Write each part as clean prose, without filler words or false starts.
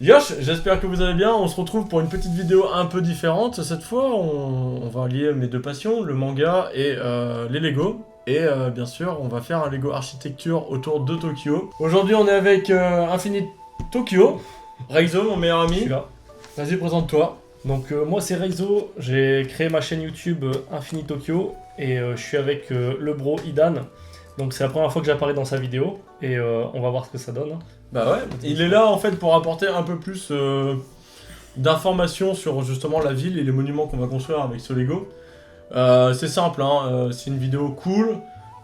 Yosh, j'espère que vous allez bien. On se retrouve pour une petite vidéo un peu différente. Cette fois, on va lier mes deux passions, le manga et les Lego. Et bien sûr, on va faire un Lego architecture autour de Tokyo. Aujourd'hui, on est avec Infinite Tokyo. Reizo, mon meilleur Je ami. suis là. Vas-y, présente-toi. Donc moi c'est Reizo, j'ai créé ma chaîne YouTube Infini Tokyo et je suis avec le bro Idan. Donc c'est la première fois que j'apparais dans sa vidéo et on va voir ce que ça donne. Bah ouais, il est là en fait pour apporter un peu plus d'informations sur justement la ville et les monuments qu'on va construire avec ce Lego. C'est simple, hein, c'est une vidéo cool.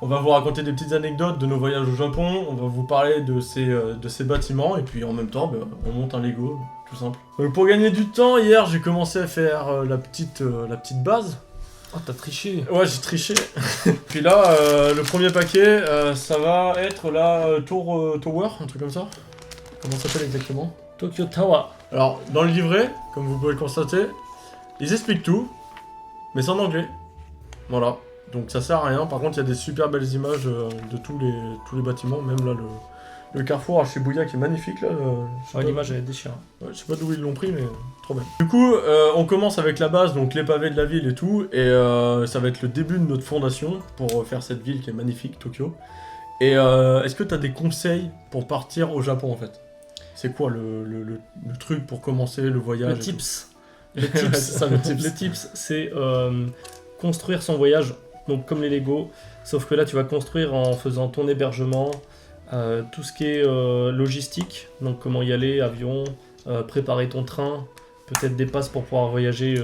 On va vous raconter des petites anecdotes de nos voyages au Japon. On va vous parler de ces bâtiments et puis en même temps, bah, on monte un Lego, tout simple. Donc pour gagner du temps, hier j'ai commencé à faire la petite base. Oh t'as triché. Ouais, j'ai triché. Puis là, le premier paquet, ça va être la Tower, un truc comme ça. Comment ça s'appelle exactement? Tokyo Tower. Alors, dans le livret, comme vous pouvez le constater, ils expliquent tout, mais c'est en anglais. Voilà. Donc ça sert à rien. Par contre, il y a des super belles images de tous les bâtiments, même là le carrefour à Shibuya qui est magnifique là. Je sais Ouais, pas- l'image elle est déchirante. Ouais, je sais pas d'où ils l'ont pris, mais trop bien. Du coup, on commence avec la base, donc les pavés de la ville et tout, et ça va être le début de notre fondation pour faire cette ville qui est magnifique, Tokyo. Et est-ce que tu as des conseils pour partir au Japon en fait? C'est quoi le truc pour commencer le voyage Le et tout tips. Le tips, c'est ça le tips. Le tips c'est construire son voyage, donc comme les Lego, sauf que là tu vas construire en faisant ton hébergement, tout ce qui est logistique, donc comment y aller, avion, préparer ton train, peut-être des passes pour pouvoir voyager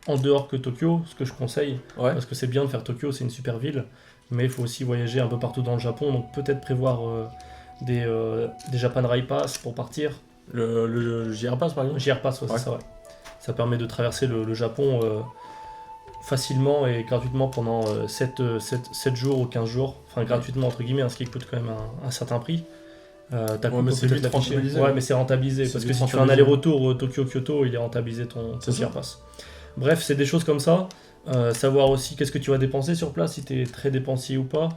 en dehors que Tokyo, ce que je conseille, Ouais. parce que c'est bien de faire Tokyo, c'est une super ville, mais il faut aussi voyager un peu partout dans le Japon, donc peut-être prévoir des Japan Rail Pass pour partir. Le JR Pass par exemple. JR Pass, ouais, Ouais. c'est ça, ouais. Ça permet de traverser le Japon facilement et gratuitement pendant 7 jours ou 15 jours. Enfin, gratuitement, entre guillemets, hein, ce qui coûte quand même un certain prix. Ta coupe mais peut c'est peut-être vite l'afficher. rentabilisé. Ouais, mais c'est rentabilisé. C'est Parce que vite si tu fais un rentabilisé. aller-retour Tokyo-Kyoto, il est rentabilisé ton C'est ça. JR Pass. Bref, c'est des choses comme ça. Savoir aussi qu'est-ce que tu vas dépenser sur place, si tu es très dépensier ou pas.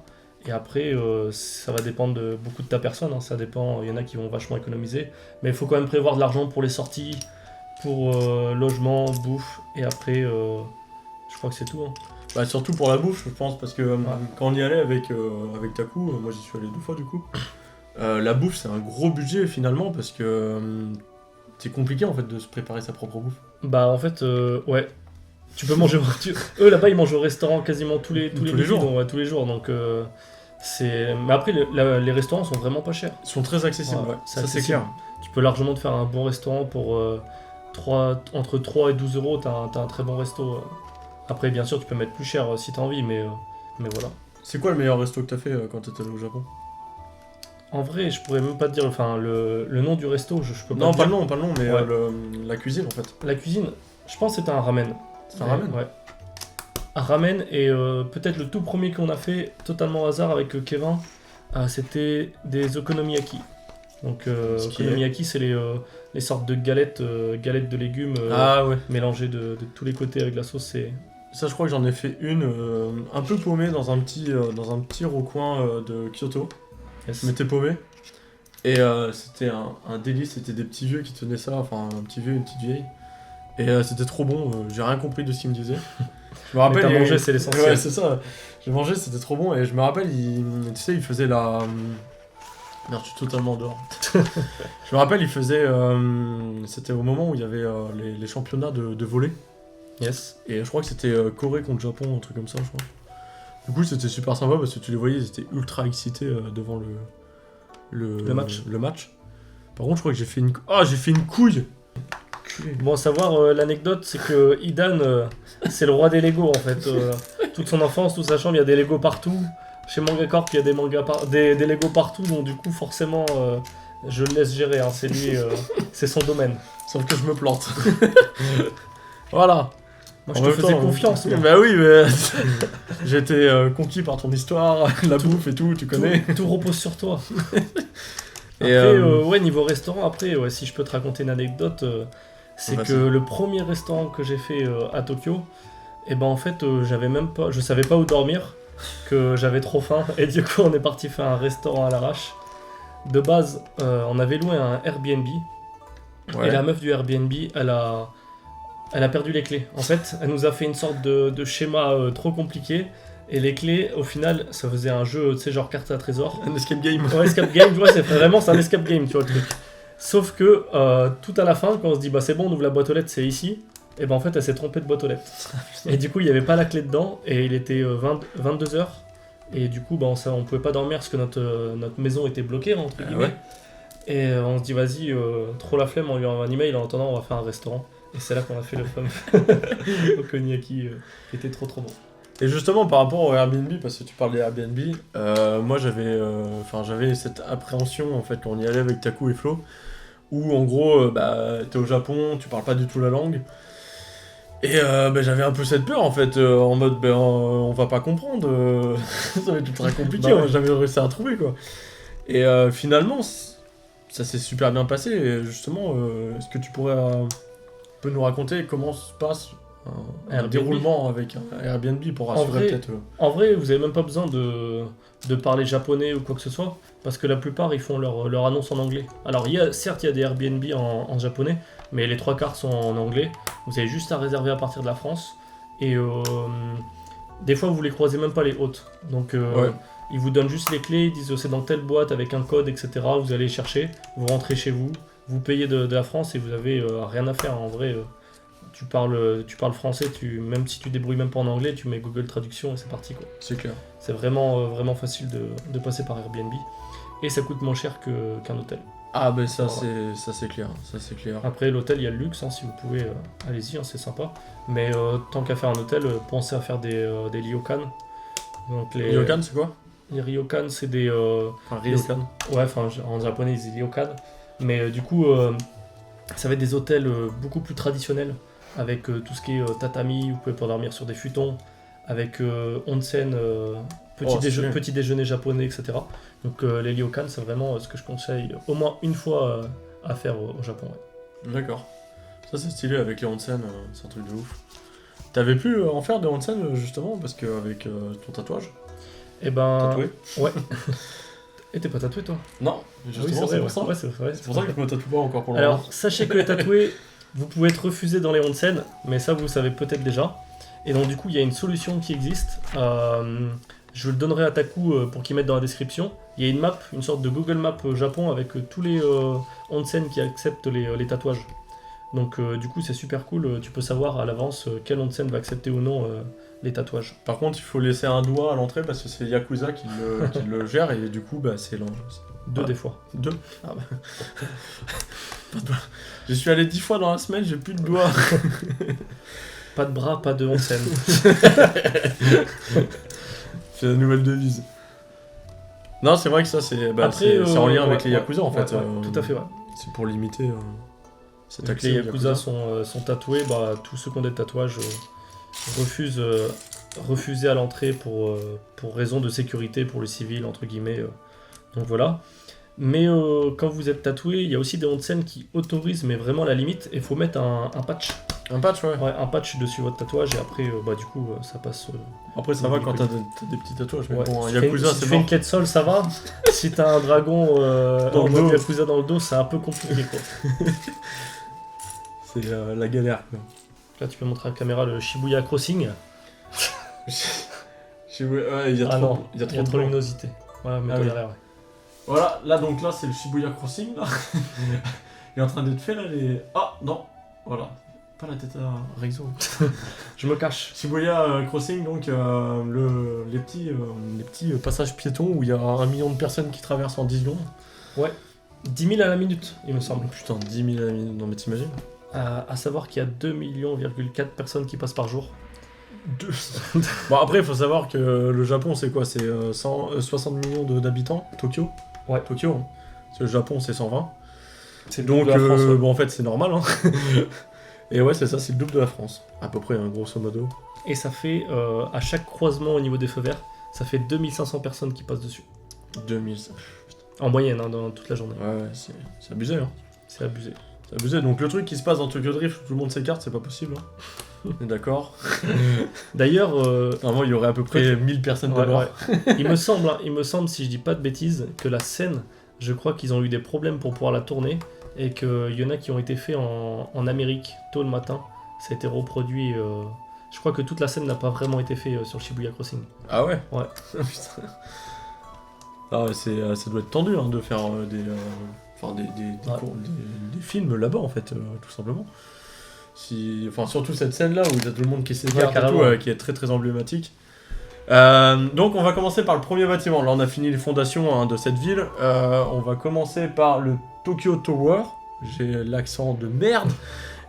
Et après, ça va dépendre beaucoup de ta personne. Hein. Ça dépend, il y en a qui vont vachement économiser. Mais il faut quand même prévoir de l'argent pour les sorties, pour logement, bouffe. Et après, je crois que c'est tout. Hein. Bah, surtout pour la bouffe, je pense, parce que quand on y allait avec Taku, moi j'y suis allé 2 fois du coup, la bouffe c'est un gros budget finalement, parce que c'est compliqué en fait de se préparer sa propre bouffe. Bah en fait, ouais. Tu peux manger. Eux là-bas ils mangent au restaurant quasiment tous les Tous les midis, jours. donc, ouais, tous les jours. Donc c'est. Mais après les restaurants sont vraiment pas chers. Ils sont très accessibles, Ouais, ouais. c'est Ça c'est accessible. clair. Tu peux largement te faire un bon restaurant pour entre 3 et 12 euros. T'as un très bon resto. Après bien sûr tu peux mettre plus cher si t'as envie, mais voilà. C'est quoi le meilleur resto que t'as fait quand t'étais allé au Japon? En vrai je pourrais même pas te dire. Enfin le nom du resto je peux pas. Non, te pas dire. le nom, pas le nom, mais Ouais. la cuisine en fait. La cuisine, je pense que c'était un ramen. C'est un ramen? Ouais. Un ramen et peut-être le tout premier qu'on a fait totalement au hasard avec Kevin, c'était des okonomiyaki. Donc Ce qui est okonomiyaki c'est les sortes de galettes de légumes Ah ouais. mélangées de tous les côtés avec la sauce. Ça je crois que j'en ai fait une un peu paumée dans un petit recoin de Kyoto. Yes. Je m'étais paumé. Et c'était un délice, c'était des petits vieux qui tenaient ça, enfin un petit vieux, une petite vieille. Et c'était trop bon, j'ai rien compris de ce qu'ils me disaient. Je me rappelle. t'as il- mangé, c'est l'essentiel. Ouais, c'est ça. J'ai mangé, c'était trop bon. Et je me rappelle, tu sais, il faisait la. Merde, je suis totalement dehors. Je me rappelle, il faisait. C'était au moment où il y avait les championnats de volley. Yes. Et je crois que c'était Corée contre Japon, un truc comme ça, je crois. Du coup, c'était super sympa parce que tu les voyais, ils étaient ultra excités devant Le match. le match. Par contre, je crois que j'ai fait une. Ah, j'ai fait une couille! Bon, à savoir, l'anecdote, c'est que Idan, c'est le roi des Lego en fait. Toute son enfance, toute sa chambre, il y a des Lego partout. Chez Manga Corp, il y a des Lego partout, donc du coup, forcément, je le laisse gérer. Hein. C'est lui, c'est son domaine. Sauf que je me plante. Voilà. Moi, je En te même faisais temps, confiance. moi. Bah oui, mais j'ai été conquis par ton histoire, la bouffe et tout, tu connais. Tout repose sur toi. Et, Après, ouais, niveau restaurant, après, ouais, si je peux te raconter une anecdote, c'est Vas-y. que le premier restaurant que j'ai fait à Tokyo, et ben en fait, je savais pas où dormir, que j'avais trop faim, et du coup, on est parti faire un restaurant à l'arrache. De base, on avait loué un Airbnb, Ouais. Et la meuf du Airbnb, elle a perdu les clés. En fait, elle nous a fait une sorte de schéma trop compliqué. Et les clés, au final, ça faisait un jeu, tu sais, genre carte à trésor. Un escape game. Ouais, escape game, tu vois, c'est un escape game, tu vois, le truc. Sauf que tout à la fin, quand on se dit, bah c'est bon, on ouvre la boîte aux lettres, c'est ici, et ben en fait, elle s'est trompée de boîte aux lettres. Et du coup, il n'y avait pas la clé dedans, et il était 22h. Et du coup, bah, on pouvait pas dormir parce que notre maison était bloquée, entre guillemets. Ouais. Et on se dit, vas-y, trop la flemme, on lui envoie un email, en attendant, on va faire un restaurant. Et c'est là qu'on a fait le fameux Okonomiyaki, qui était trop bon. Et justement, par rapport au Airbnb, parce que tu parles des Airbnb, moi j'avais cette appréhension en fait quand on y allait avec Taku et Flo, où en gros, t'es au Japon, tu parles pas du tout la langue, et j'avais un peu cette peur en fait, en mode on va pas comprendre, ça va être très compliqué, Bah ouais. on va jamais réussi à trouver quoi. Et finalement, ça s'est super bien passé, et justement, est-ce que tu pourrais un peu nous raconter comment se passe un Airbnb. déroulement avec un Airbnb pour rassurer vrai, peut-être. En vrai, vous avez même pas besoin de parler japonais ou quoi que ce soit, parce que la plupart, ils font leur annonce en anglais. Alors, certes, il y a des Airbnb en japonais, mais les 3/4 sont en anglais. Vous avez juste à réserver à partir de la France. Et des fois, vous les croisez même pas les hôtes. Donc, Ouais. ils vous donnent juste les clés, ils disent c'est dans telle boîte avec un code, etc. Vous allez chercher, vous rentrez chez vous, vous payez de la France et vous avez rien à faire. En vrai, tu parles français, même si tu débrouilles même pas en anglais, tu mets Google Traduction et c'est parti, quoi. C'est clair. C'est vraiment facile de passer par Airbnb. Et ça coûte moins cher qu'un hôtel. Ah ben ça Voilà. c'est clair, ça c'est clair. Après, l'hôtel, il y a le luxe, hein, si vous pouvez, allez-y, hein, c'est sympa. Mais tant qu'à faire un hôtel, pensez à faire des ryokan. Donc les Ryokan c'est quoi? les ryokan, c'est des... Enfin ryokan. ouais, enfin en japonais, ils disent ryokan. Mais du coup, ça va être des hôtels beaucoup plus traditionnels, avec tout ce qui est tatami, vous pouvez pas dormir sur des futons, avec onsen, petit déjeuner japonais, etc. Donc les ryokan, c'est vraiment ce que je conseille au moins une fois à faire au Japon. Ouais. D'accord. Ça c'est stylé avec les onsen, c'est un truc de ouf. T'avais pu en faire des onsen justement parce que avec ton tatouage Et ben... tatoué? Ouais. Et t'es pas tatoué, toi? Non, justement c'est pour ça. Ouais, c'est vrai. C'est pour ça que je me tatoue pas encore pour le moment. Alors, sachez que les tatoués, vous pouvez être refusé dans les onsen, mais ça, vous le savez peut-être déjà. Et donc, du coup, il y a une solution qui existe. Je le donnerai à Taku pour qu'il mette dans la description. Il y a une map, une sorte de Google Map Japon avec tous les onsen qui acceptent les tatouages. Donc, du coup, c'est super cool. Tu peux savoir à l'avance quel onsen va accepter ou non les tatouages. Par contre, il faut laisser un doigt à l'entrée parce que c'est Yakuza qui le gère et du coup c'est Deux des fois. 2. Ah bah. Pas de doigt. Je suis allé 10 fois dans la semaine, j'ai plus de doigts. Pas de bras, pas de onsen. C'est la nouvelle devise. Non, c'est vrai que ça c'est c'est en lien avec les Yakuza en fait. Tout à fait, ouais. C'est pour limiter cet Donc accès les aux Yakuza sont tatoués, tous ceux qui ont des tatouages refusés à l'entrée pour raison de sécurité pour les civils, entre guillemets. Donc voilà. Mais quand vous êtes tatoué, il y a aussi des onsen qui autorisent, mais vraiment la limite, et il faut mettre un patch. Un patch, ouais. Ouais, un patch dessus votre tatouage, et après, du coup, ça passe. Après, ça va quand t'as des petits tatouages, mais Ouais. bon, un Si Yakuza, tu c'est fais une mort. quête sol, ça va. Si t'as un dragon Dans en le mode dos. Yakuza dans le dos, c'est un peu compliqué, quoi. C'est la galère, quoi. Là, tu peux montrer à la caméra le Shibuya Crossing. Ouais, il y a Ah trop, non, il y a trop de de blanc. luminosité. Voilà, mets-toi Ah oui. derrière, ouais. Voilà, là donc là c'est le Shibuya Crossing là. Il est en train d'être fait là les. Ah non, voilà. Pas la tête à Rexo. Je me cache. Shibuya Crossing donc les petits passages piétons où il y a 1 million de personnes qui traversent en 10 secondes. 10 000 à la minute, il me semble. Putain, 10 000 à la minute, non mais t'imagines? À savoir qu'il y a 2,4 millions personnes qui passent par jour. Bon après il faut savoir que le Japon c'est quoi? C'est 60 millions d'habitants, Tokyo. Ouais. Tokyo, hein. Parce que le Japon c'est 120. C'est Donc de la France, ouais. bon en fait c'est normal hein. Et ouais c'est ça, c'est le double de la France. À peu près hein, grosso modo. Et ça fait, à chaque croisement au niveau des feux verts, ça fait 2500 personnes qui passent dessus. 2000. En moyenne, hein, dans toute la journée. Ouais, c'est abusé hein. C'est abusé. C'est abusé. Donc le truc qui se passe dans Tokyo Drift où tout le monde s'écarte, c'est pas possible. Hein. On est d'accord. D'ailleurs, Normalement il y aurait à peu près 1000 personnes ouais, d'abord. ouais. il me semble, si je dis pas de bêtises, que la scène, je crois qu'ils ont eu des problèmes pour pouvoir la tourner, et qu'il y en a qui ont été faits en Amérique tôt le matin. Ça a été reproduit. Je crois que toute la scène n'a pas vraiment été faite sur Shibuya Crossing. Ah ouais. Ouais. Putain. Ah ouais, ça doit être tendu de faire des films là-bas en fait, tout simplement. Surtout cette scène là où il y a tout le monde qui s'écarte et tout, qui est très très emblématique. Donc on va commencer par le premier bâtiment. Là on a fini les fondations de cette ville. On va commencer par le Tokyo Tower. J'ai l'accent de merde.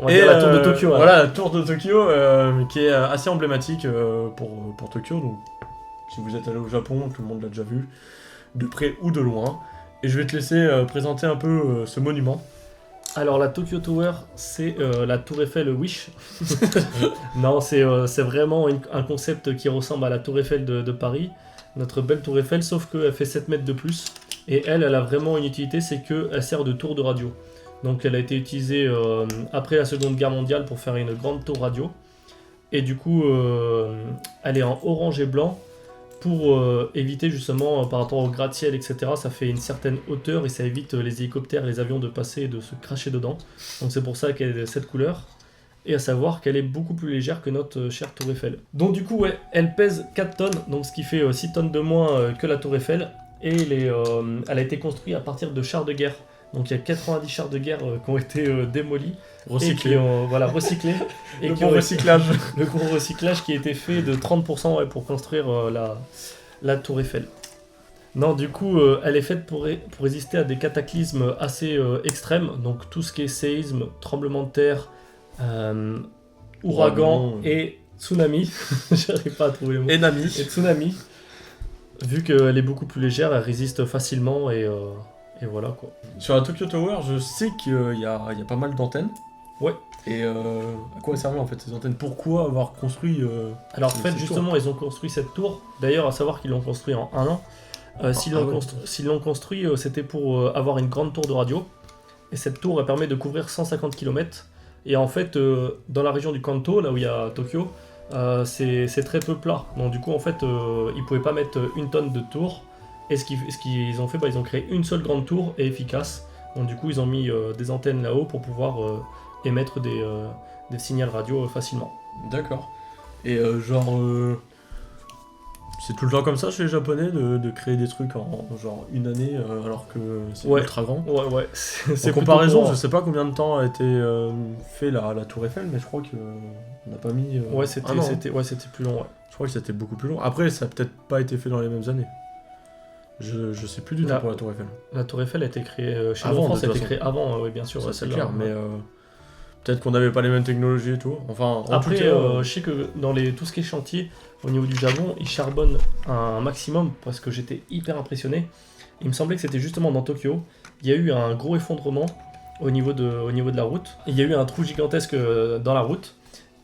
On va dire la tour de Tokyo. Voilà, la tour de Tokyo qui est assez emblématique pour Tokyo. Donc si vous êtes allé au Japon, tout le monde l'a déjà vu, de près ou de loin. Et je vais te laisser présenter un peu ce monument. Alors la Tokyo Tower, c'est la tour Eiffel Wish. Non, c'est vraiment un concept qui ressemble à la tour Eiffel de Paris, notre belle tour Eiffel, sauf qu'elle fait 7 mètres de plus. Et elle a vraiment une utilité, c'est qu'elle sert de tour de radio. Donc elle a été utilisée après la Seconde Guerre mondiale pour faire une grande tour radio. Et du coup, elle est en orange et blanc pour éviter justement, par rapport au gratte-ciel, etc., ça fait une certaine hauteur et ça évite les hélicoptères, les avions de passer et de se cracher dedans. Donc c'est pour ça qu'elle est de cette couleur. Et à savoir qu'elle est beaucoup plus légère que notre chère tour Eiffel. Donc du coup, ouais, elle pèse 4 tonnes, donc ce qui fait 6 tonnes de moins que la tour Eiffel. Et elle a été construite à partir de chars de guerre. Donc il y a 90 chars de guerre qui ont été démolis. Recyclés. Recyclés. Et Le bon recyclage. Le gros recyclage qui a été fait de 30% pour construire la tour Eiffel. Non, du coup, elle est faite pour résister à des cataclysmes assez extrêmes. Donc tout ce qui est séisme, tremblement de terre, ouragan et tsunami. J'arrive pas à trouver le mot. Et Nami. Et tsunami. Vu qu'elle est beaucoup plus légère, elle résiste facilement et voilà quoi. Sur la Tokyo Tower, je sais qu'il y a pas mal d'antennes. Ouais. Et à quoi servaient en fait ces antennes? Pourquoi avoir construit Alors en fait, justement, ils ont construit cette tour. D'ailleurs, à savoir qu'ils l'ont construit en 1 an. S'ils l'ont construit, c'était pour avoir une grande tour de radio. Et cette tour, elle permet de couvrir 150 km. Et en fait, dans la région du Kanto, là où il y a Tokyo, c'est très peu plat. Donc du coup, en fait, ils pouvaient pas mettre 1 tonne de tour. Et ce qu'ils ont fait, ils ont créé une seule grande tour et efficace. Donc du coup, ils ont mis des antennes là-haut pour pouvoir émettre des signaux radio facilement. D'accord. Et c'est tout le temps comme ça chez les Japonais de créer des trucs en genre une année alors que c'est ultra grand. Ouais. En comparaison, je sais pas combien de temps a été fait la tour Eiffel, mais je crois qu'on n'a pas mis. Ouais, c'était plus long. Ouais. Je crois que c'était beaucoup plus long. Après, ça a peut-être pas été fait dans les mêmes années. Je sais plus du tout pour la tour Eiffel. La tour Eiffel a été créée chez nous en France, elle a été créée avant, oui, bien sûr. Ça, c'est clair, mais peut-être qu'on n'avait pas les mêmes technologies et tout. Enfin, après, je sais que dans tout ce qui est chantier, au niveau du Japon, ils charbonnent un maximum parce que j'étais hyper impressionné. Il me semblait que c'était justement dans Tokyo. Il y a eu un gros effondrement au niveau de la route. Il y a eu un trou gigantesque dans la route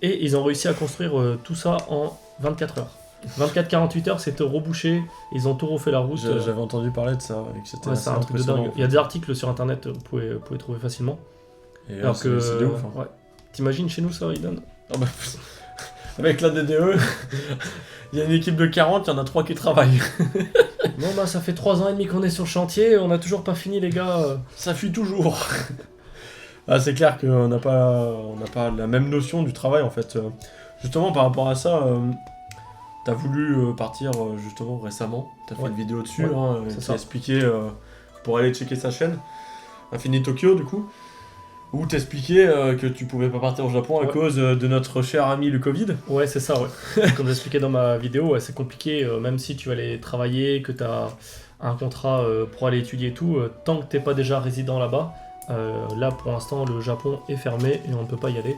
et ils ont réussi à construire tout ça en 24 heures. 24-48 heures, c'était rebouché, ils ont tout refait la route. J'avais entendu parler de ça, et que c'était c'est un truc de dingue. Il y a des articles sur internet, vous pouvez trouver facilement. Et alors que c'est ouf. Ouais. T'imagines chez nous ça, Idan? Avec la DDE, il y a une équipe de 40, il y en a 3 qui travaillent. Non, ça fait 3 ans et demi qu'on est sur le chantier, on n'a toujours pas fini les gars. Ça fuit toujours. C'est clair qu'on n'a pas la même notion du travail en fait. Justement par rapport à ça, t'as voulu partir justement récemment, t'as fait une vidéo dessus, qui a expliqué pour aller checker sa chaîne, Infini Tokyo du coup, où t'expliquais que tu pouvais pas partir au Japon à cause de notre cher ami le Covid. Ouais, c'est ça, ouais. Comme j'expliquais dans ma vidéo, c'est compliqué, même si tu vas aller travailler, que t'as un contrat pour aller étudier et tout, tant que t'es pas déjà résident là-bas, là pour l'instant le Japon est fermé et on ne peut pas y aller.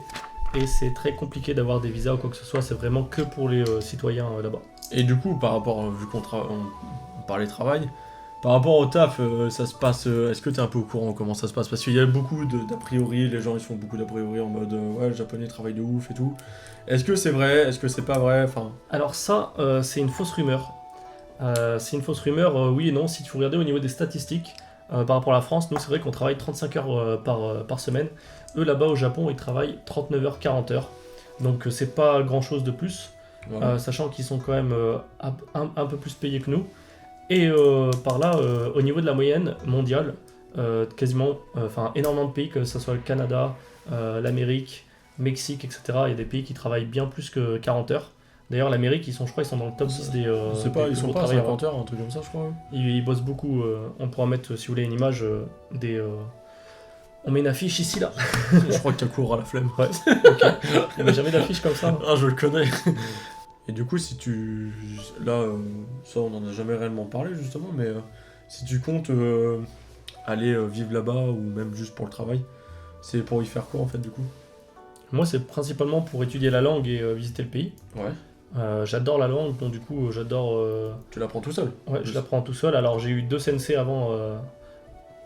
Et c'est très compliqué d'avoir des visas ou quoi que ce soit, c'est vraiment que pour les citoyens là-bas. Et du coup, par rapport, vu qu'on parlait travail, par rapport au taf, ça se passe, est-ce que tu es un peu au courant comment ça se passe? Parce qu'il y a beaucoup d'a priori, les gens ils font beaucoup d'a priori en mode ouais, le japonais travaille de ouf et tout. Est-ce que c'est vrai? Est-ce que c'est pas vrai? Alors ça, c'est une fausse rumeur. Oui et non, si tu regardais au niveau des statistiques, par rapport à la France, nous c'est vrai qu'on travaille 35 heures par semaine. Eux là-bas au Japon, ils travaillent 39 heures, 40 heures. Donc c'est pas grand-chose de plus, sachant qu'ils sont quand même un peu plus payés que nous. Et par là, au niveau de la moyenne mondiale, quasiment, énormément de pays, que ce soit le Canada, l'Amérique, Mexique, etc. Il y a des pays qui travaillent bien plus que 40 heures. D'ailleurs, l'Amérique, je crois, ils sont dans le top 10 des. Je sais pas, des ils plus sont gros pas à travailleurs. 50 heures, un truc comme ça, je crois. Ils bossent beaucoup. On pourra mettre, si vous voulez, une image des. On met une affiche ici, là. Je crois que Kakour a la flemme. Ouais, ok. Il n'y avait jamais d'affiche comme ça. Ah, je le connais. Et du coup, si tu... Là, ça, on en a jamais réellement parlé, justement, mais si tu comptes aller vivre là-bas, ou même juste pour le travail, c'est pour y faire quoi, en fait, du coup? Moi, c'est principalement pour étudier la langue et visiter le pays. Ouais. J'adore la langue, donc du coup, j'adore... Tu l'apprends tout seul? Ouais, je l'apprends tout seul. Alors, j'ai eu 2 sensei avant...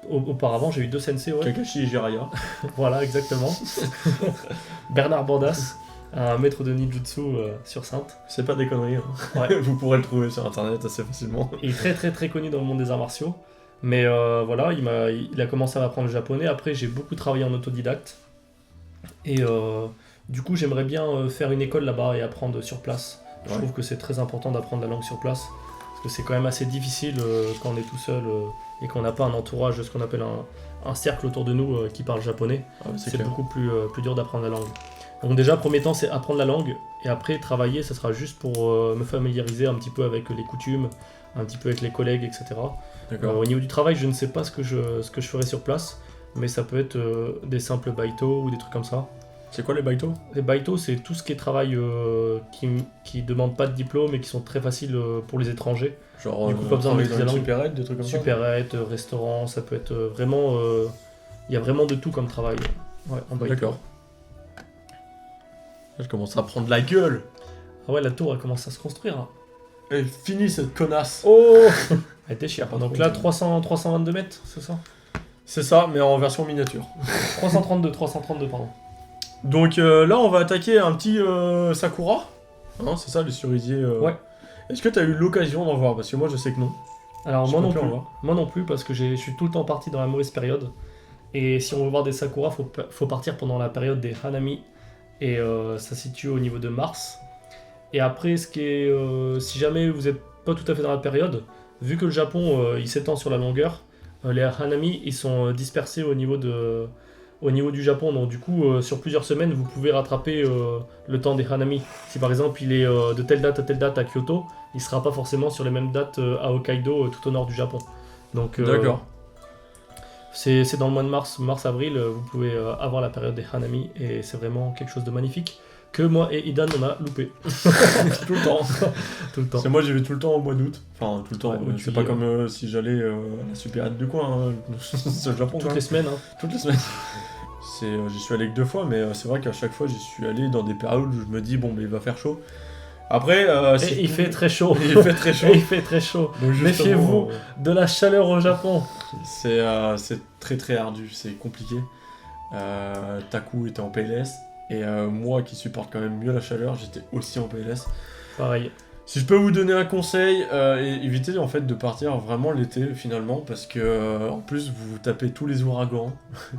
Auparavant, j'ai eu 2 sensei, ouais. Kakashi et Jiraiya. Voilà, exactement. Bernard Bandas, un maître de ninjutsu sur Sainte. C'est pas des conneries, hein. Ouais. Vous pourrez le trouver sur internet assez facilement. Il est très très très connu dans le monde des arts martiaux. Mais voilà, il a commencé à m'apprendre le japonais. Après, j'ai beaucoup travaillé en autodidacte. Et du coup, j'aimerais bien faire une école là-bas et apprendre sur place. Je Ouais. trouve que c'est très important d'apprendre la langue sur place. Parce que c'est quand même assez difficile quand on est tout seul et qu'on n'a pas un entourage, ce qu'on appelle un cercle autour de nous qui parle japonais. Ah, ouais, c'est C'est clair. beaucoup plus dur d'apprendre la langue. Donc déjà, premier temps, c'est apprendre la langue. Et après, travailler, ça sera juste pour me familiariser un petit peu avec les coutumes, un petit peu avec les collègues, etc. D'accord. Au niveau du travail, je ne sais pas ce que je ferai sur place. Mais ça peut être des simples baito ou des trucs comme ça. C'est quoi les baito? Les baito, c'est tout ce qui est travail qui demande pas de diplôme et qui sont très faciles pour les étrangers. Genre, Du coup, pas besoin de travailler dans maîtriser une la langue. supérette, des trucs comme ça? Supérette, restaurant, ça peut être vraiment... Il y a vraiment de tout comme travail. Ouais, en baito. D'accord. Là, je commence à prendre la gueule. Ah ouais, la tour, elle commence à se construire. Hein. Elle finit cette connasse. Oh Elle était chère. Pas Donc trop, là, ça. 322 mètres, c'est ça C'est ça, mais en version miniature. 332, pardon. Donc là, on va attaquer un petit Sakura. Hein, c'est ça, les cerisiers. Ouais. Est-ce que tu as eu l'occasion d'en voir? Parce que moi, je sais que non. Alors Je moi non compte plus. en voir. Moi non plus, parce que je suis tout le temps parti dans la mauvaise période. Et si on veut voir des sakura, faut partir pendant la période des hanami. Et ça se situe au niveau de mars. Et après, ce qui est, si jamais vous n'êtes pas tout à fait dans la période, vu que le Japon il s'étend sur la longueur, les hanami ils sont dispersés au niveau du Japon. Donc du coup, sur plusieurs semaines, vous pouvez rattraper le temps des hanami. Si par exemple il est de telle date à telle date à Kyoto, il sera pas forcément sur les mêmes dates à Hokkaido, tout au nord du Japon. Donc D'accord. c'est dans le mois de mars-avril, vous pouvez avoir la période des hanami et c'est vraiment quelque chose de magnifique que moi et Idan on a loupé Tout le temps. tout le temps. C'est moi, j'y vais tout le temps au mois d'août. Enfin, tout le temps. Ouais, août, c'est pas juillet, comme si j'allais à la supérette du coin. Hein. C'est le Japon, Toutes quand les même. semaines. Hein. Toutes les semaines. J'y suis allé que 2 fois, mais c'est vrai qu'à chaque fois, j'y suis allé dans des périodes où je me dis, bon, mais il va faire chaud. Après, Et il fait très chaud. Il fait très chaud. Et il fait très chaud. Donc, justement, Méfiez-vous de la chaleur au Japon. c'est très très ardu, c'est compliqué. Taku était en PLS, et moi qui supporte quand même mieux la chaleur, j'étais aussi en PLS. Pareil. Si je peux vous donner un conseil, évitez en fait de partir vraiment l'été finalement, parce que en plus vous tapez tous les ouragans,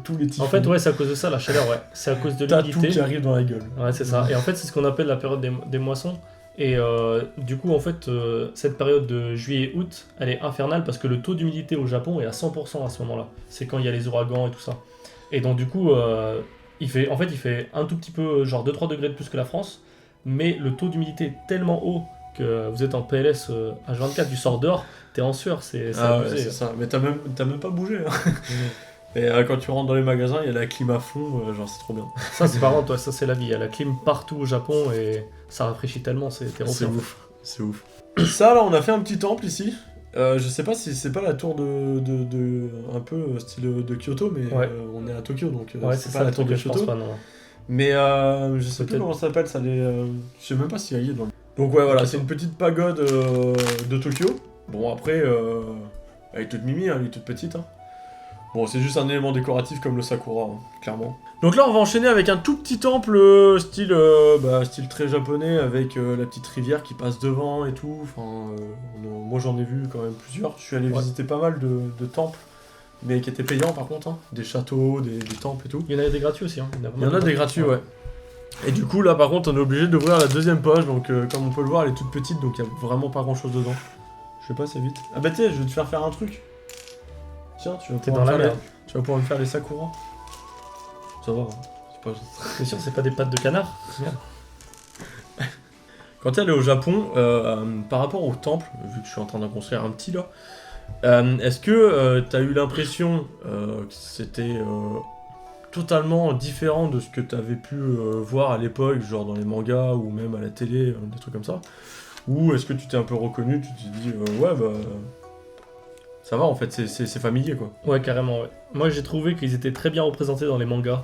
tous les typhons. En fait, ouais, c'est à cause de ça la chaleur, ouais. C'est à cause de t'as tout l'humidité. qui arrive dans la gueule. Ouais, c'est ça. Et en fait, c'est ce qu'on appelle la période des moissons. Et du coup, en fait, cette période de juillet-août, elle est infernale parce que le taux d'humidité au Japon est à 100% à ce moment-là. C'est quand il y a les ouragans et tout ça. Et donc, du coup, il fait un tout petit peu, genre 2-3 degrés de plus que la France, mais le taux d'humidité est tellement haut que vous êtes en PLS H24, tu sors dehors, t'es en sueur, c'est Ah ouais, abusé. c'est ça. Mais t'as même pas bougé. Hein. Et quand tu rentres dans les magasins, il y a la clim à fond, genre c'est trop bien. Ça, c'est par contre, ouais, ça c'est la vie. Il y a la clim partout au Japon et ça rafraîchit tellement, c'est C'est terrible. ouf, c'est ouf. Ça là, on a fait un petit temple ici. Je sais pas si c'est pas la tour de un peu style de Kyoto, mais Ouais. On est à Tokyo, donc Ouais, c'est c'est pas ça, la tour de je pense Kyoto. pas, non. Mais je sais plus Peut-être. comment ça s'appelle, ça je sais même pas si elle y est dans le... Donc ouais, voilà, c'est une petite pagode de Tokyo. Bon après, elle est toute mimi, hein, elle est toute petite. Hein. Bon, c'est juste un élément décoratif comme le sakura, hein, clairement. Donc là, on va enchaîner avec un tout petit temple style très japonais, avec la petite rivière qui passe devant et tout. Enfin, moi j'en ai vu quand même plusieurs. Je suis allé visiter pas mal de temples, mais qui étaient payants par contre. Hein. Des châteaux, des temples et tout. Il y en a des gratuits aussi. Hein. Il y en a des gratuits, ouais. Et du coup, là, par contre, on est obligé d'ouvrir la deuxième page. Donc, comme on peut le voir, elle est toute petite, donc il y a vraiment pas grand chose dedans. Je sais pas, c'est vite. Ah bah, tiens, je vais te faire un truc. Tiens, tu vas T'es pouvoir dans me la faire merde. tu vas pouvoir me faire les Sakura. Ça va, hein. C'est pas... T'es sûr, c'est pas des pattes de canard? Merde. Quand t'es allé au Japon, par rapport au temple, vu que je suis en train d'en construire un petit là, est-ce que t'as eu l'impression que c'était totalement différent de ce que t'avais pu voir à l'époque, genre dans les mangas ou même à la télé, des trucs comme ça? Ou est-ce que tu t'es un peu reconnu, tu t'es dit ouais bah ça va en fait, c'est familier quoi. Ouais, carrément, ouais. Moi, j'ai trouvé qu'ils étaient très bien représentés dans les mangas.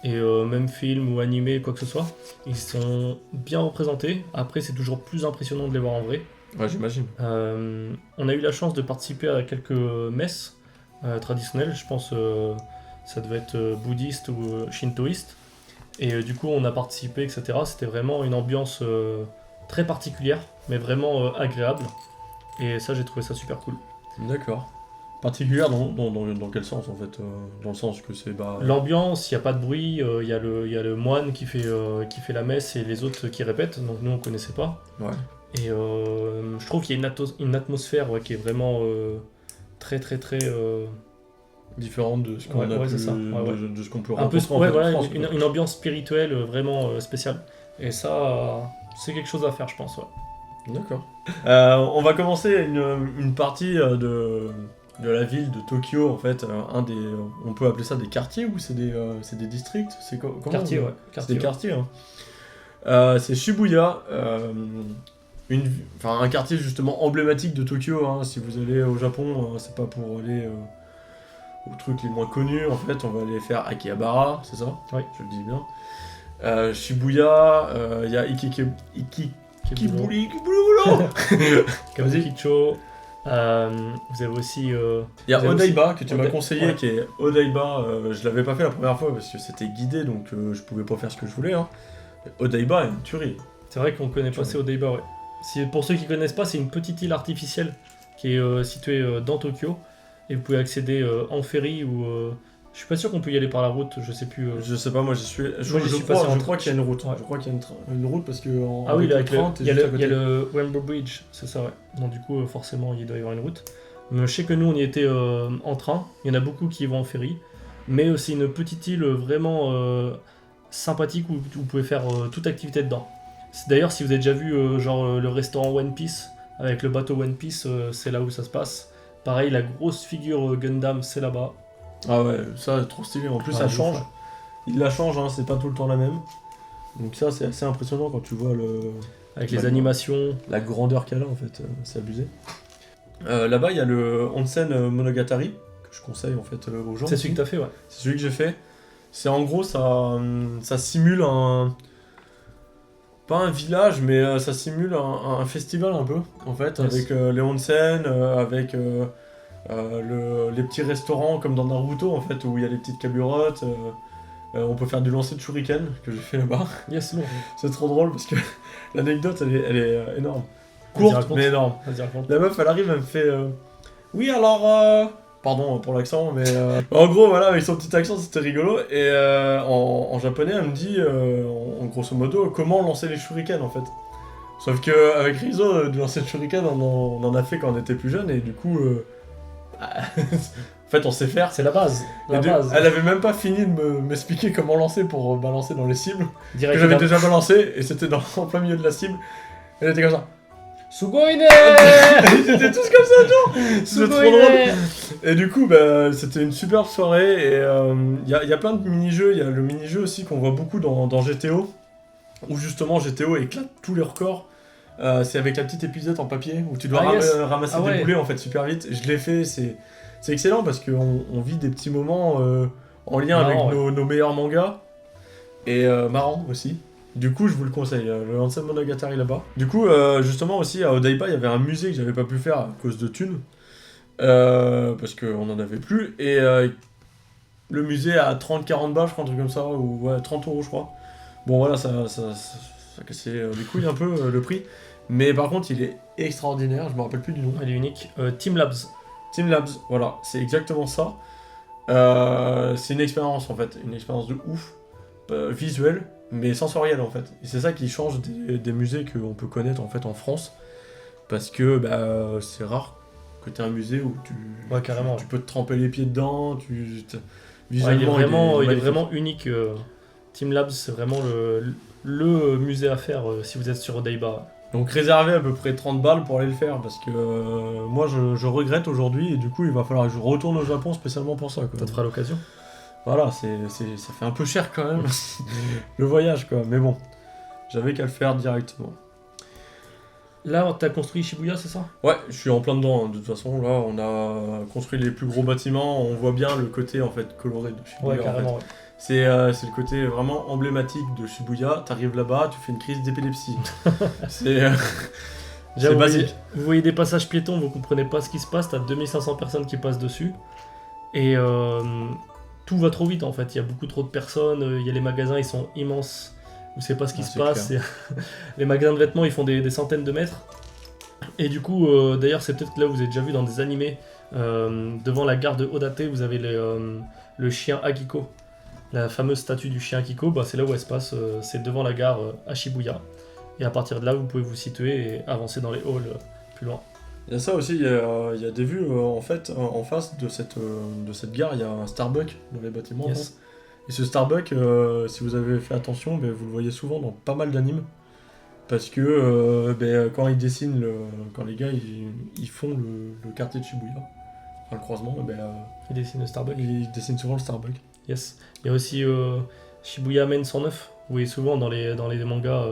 Et même films ou animés, quoi que ce soit. Ils sont bien représentés. Après, c'est toujours plus impressionnant de les voir en vrai. Ouais, j'imagine. On a eu la chance de participer à quelques messes traditionnelles. Je pense ça devait être bouddhiste ou shintoïste. Et du coup, on a participé, etc. C'était vraiment une ambiance très particulière, mais vraiment agréable. Et ça, j'ai trouvé ça super cool. D'accord. Particulière dans quel sens en fait dans le sens que c'est bah... L'ambiance, il n'y a pas de bruit, il y a le moine qui fait la messe et les autres qui répètent, donc nous on connaissait pas. Ouais. Et je trouve qu'il y a une atmosphère qui est vraiment très très très... différente de ce qu'on a ouais, pu, c'est ça. Ouais, ouais. de ce qu'on peut Un peu, rencontrer en ouais, fait, en voilà, France, quoi. une ambiance spirituelle vraiment spéciale. Et ça, c'est quelque chose à faire, je pense. Ouais. D'accord. On va commencer une partie de la ville de Tokyo en fait. On peut appeler ça des quartiers ou c'est des districts? Comment Quartier, ouais. C'est des quartiers. Hein. C'est Shibuya. Un quartier justement emblématique de Tokyo. Hein. Si vous allez au Japon, c'est pas pour aller aux trucs les moins connus. En fait, on va aller faire Akihabara, c'est ça? Oui. Je le dis bien. Shibuya, il y a Kibuli, Kabukicho. Vous avez aussi... Il y a vous avez Odaiba aussi- que tu m'as conseillé, ouais. qui est Odaiba. Je l'avais pas fait la première fois parce que c'était guidé, donc je pouvais pas faire ce que je voulais. Hein. Odaiba est une tuerie. C'est vrai qu'on connaît pas assez Odaiba, ouais. Pour ceux qui connaissent pas, c'est une petite île artificielle qui est située dans Tokyo. Et vous pouvez accéder en ferry ou... je suis pas sûr qu'on peut y aller par la route, je sais plus... Je sais pas, moi j'y suis. Je suis passé en crois qu'il y a une route. Ouais. Je crois qu'il y a une route parce que Ah oui, avec il le train, t'es y a juste à le, il y a côté. le Rainbow Bridge, c'est ça, ouais. Donc du coup, forcément, il doit y avoir une route. Mais je sais que nous, on y était en train. Il y en a beaucoup qui y vont en ferry. Mais c'est une petite île vraiment sympathique où vous pouvez faire toute activité dedans. D'ailleurs, si vous avez déjà vu le restaurant One Piece, avec le bateau One Piece, c'est là où ça se passe. Pareil, la grosse figure Gundam, c'est là-bas. Ah ouais, ça trop stylé. En plus, Ouais, ça de change. ouf, ouais. Il la change, hein, c'est pas tout le temps la même. Donc ça, c'est assez impressionnant quand tu vois Avec les Ouais. animations. la grandeur qu'elle a en fait. C'est abusé. Là-bas, il y a le Onsen Monogatari que je conseille en fait aux gens. C'est celui que t'as fait, ouais. C'est celui que j'ai fait. C'est en gros, ça simule pas un village, mais ça simule un festival un peu, en fait, Yes. avec les onsen, avec les petits restaurants comme dans Naruto, en fait, où il y a les petites kaburottes. On peut faire du lancer de shuriken, que j'ai fait là-bas. Yes, long. C'est trop drôle parce que l'anecdote, elle est énorme. Vas-y, Courte, raconte. mais énorme. Vas-y, raconte. La meuf, elle arrive, elle me fait oui, alors. Pardon pour l'accent, mais. En gros, voilà, avec son petit accent, c'était rigolo. Et en japonais, elle me dit, en grosso modo, comment lancer les shurikens en fait. Sauf que avec Rizo, de lancer le shuriken, on en a fait quand on était plus jeune, et du coup. En fait, on sait faire. C'est la base. Et elle avait même pas fini de m'expliquer comment lancer pour balancer dans les cibles. Direct, Que j'avais déjà balancé, et c'était en plein milieu de la cible. Elle était comme ça. Sugoine. Ils étaient tous comme ça, genre. C'était trop drôle. Et du coup, bah, c'était une superbe soirée. Et il y a plein de mini-jeux. Il y a le mini-jeu aussi qu'on voit beaucoup dans GTO. Où justement GTO éclate tous les records. C'est avec la petite épuisette en papier. Où tu dois ramasser Ah des ouais. boulets en fait super vite. Je l'ai fait. C'est excellent parce qu'on vit des petits moments en lien Marrant, avec nos meilleurs mangas. Et marrant aussi. Du coup, je vous le conseille, le Hansen Monogatari là-bas. Du coup, justement aussi à Odaiba, il y avait un musée que j'avais pas pu faire à cause de thunes. Parce qu'on en avait plus. Et le musée à 30-40 balles, je crois, un truc comme ça. Ou ouais, 30 euros, je crois. Bon, voilà, ça cassait les couilles un peu, le prix. Mais par contre, il est extraordinaire, je me rappelle plus du nom. Elle est unique. Team Labs. Team Labs, voilà, c'est exactement ça. C'est une expérience en fait, une expérience de ouf, visuelle, mais sensorielle en fait. Et c'est ça qui change des musées qu'on peut connaître en fait en France, parce que c'est rare Côté un musée où Ouais, carrément. tu peux te tremper les pieds dedans, Ouais, visuellement, il est magnifique. vraiment unique. Team Labs, c'est vraiment le musée à faire si vous êtes sur Odaiba. Donc réservez à peu près 30 balles pour aller le faire, parce que moi je regrette aujourd'hui, et du coup il va falloir que je retourne au Japon spécialement pour ça, quoi. Ça te fera l'occasion. Voilà, ça fait un peu cher quand même, le voyage, quoi. Mais bon, j'avais qu'à le faire directement. Là, t'as construit Shibuya, c'est ça? Ouais, je suis en plein dedans, hein. De toute façon, là, on a construit les plus gros bâtiments, on voit bien le côté, en fait, coloré de Shibuya. Ouais, en fait. carrément. Ouais. C'est le côté vraiment emblématique de Shibuya. T'arrives là-bas, tu fais une crise d'épilepsie. c'est Déjà, vous basique. voyez des passages piétons, vous comprenez pas ce qui se passe, t'as 2500 personnes qui passent dessus. Et tout va trop vite en fait, il y a beaucoup trop de personnes, il y a les magasins, ils sont immenses. Vous savez pas ce qui se c'est passe. Les magasins de vêtements, ils font des centaines de mètres. Et du coup, d'ailleurs, c'est peut-être que là, vous avez déjà vu dans des animés, devant la gare de Odate, vous avez le chien Akiko. La fameuse statue du chien Akiko, bah, c'est là où elle se passe, c'est devant la gare à Shibuya. Et à partir de là, vous pouvez vous situer et avancer dans les halls plus loin. Il y a ça aussi, il y a des vues, en fait, en face de cette gare, il y a un Starbucks dans les bâtiments. Yes. En fait. Et ce Starbucks, si vous avez fait attention, ben, vous le voyez souvent dans pas mal d'animes. Parce que quand ils dessinent, quand les gars ils font le quartier de Shibuya, enfin, le croisement, Il dessine le Starbucks. ils dessinent souvent le Starbucks. Yes. Il y a aussi Shibuya Men 109. Vous voyez souvent dans les mangas,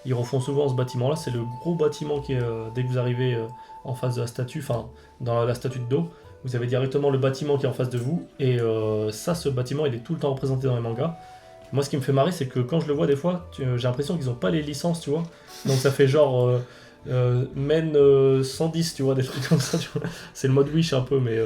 ils refont souvent ce bâtiment-là. C'est le gros bâtiment qui est, dès que vous arrivez en face de la statue, enfin dans la statue de dos, vous avez directement le bâtiment qui est en face de vous. Et ce bâtiment, il est tout le temps représenté dans les mangas. Moi, ce qui me fait marrer, c'est que quand je le vois des fois, j'ai l'impression qu'ils n'ont pas les licences, tu vois. Donc ça fait genre Men 110, tu vois, des trucs comme ça. Tu vois. C'est le mode Wish un peu, mais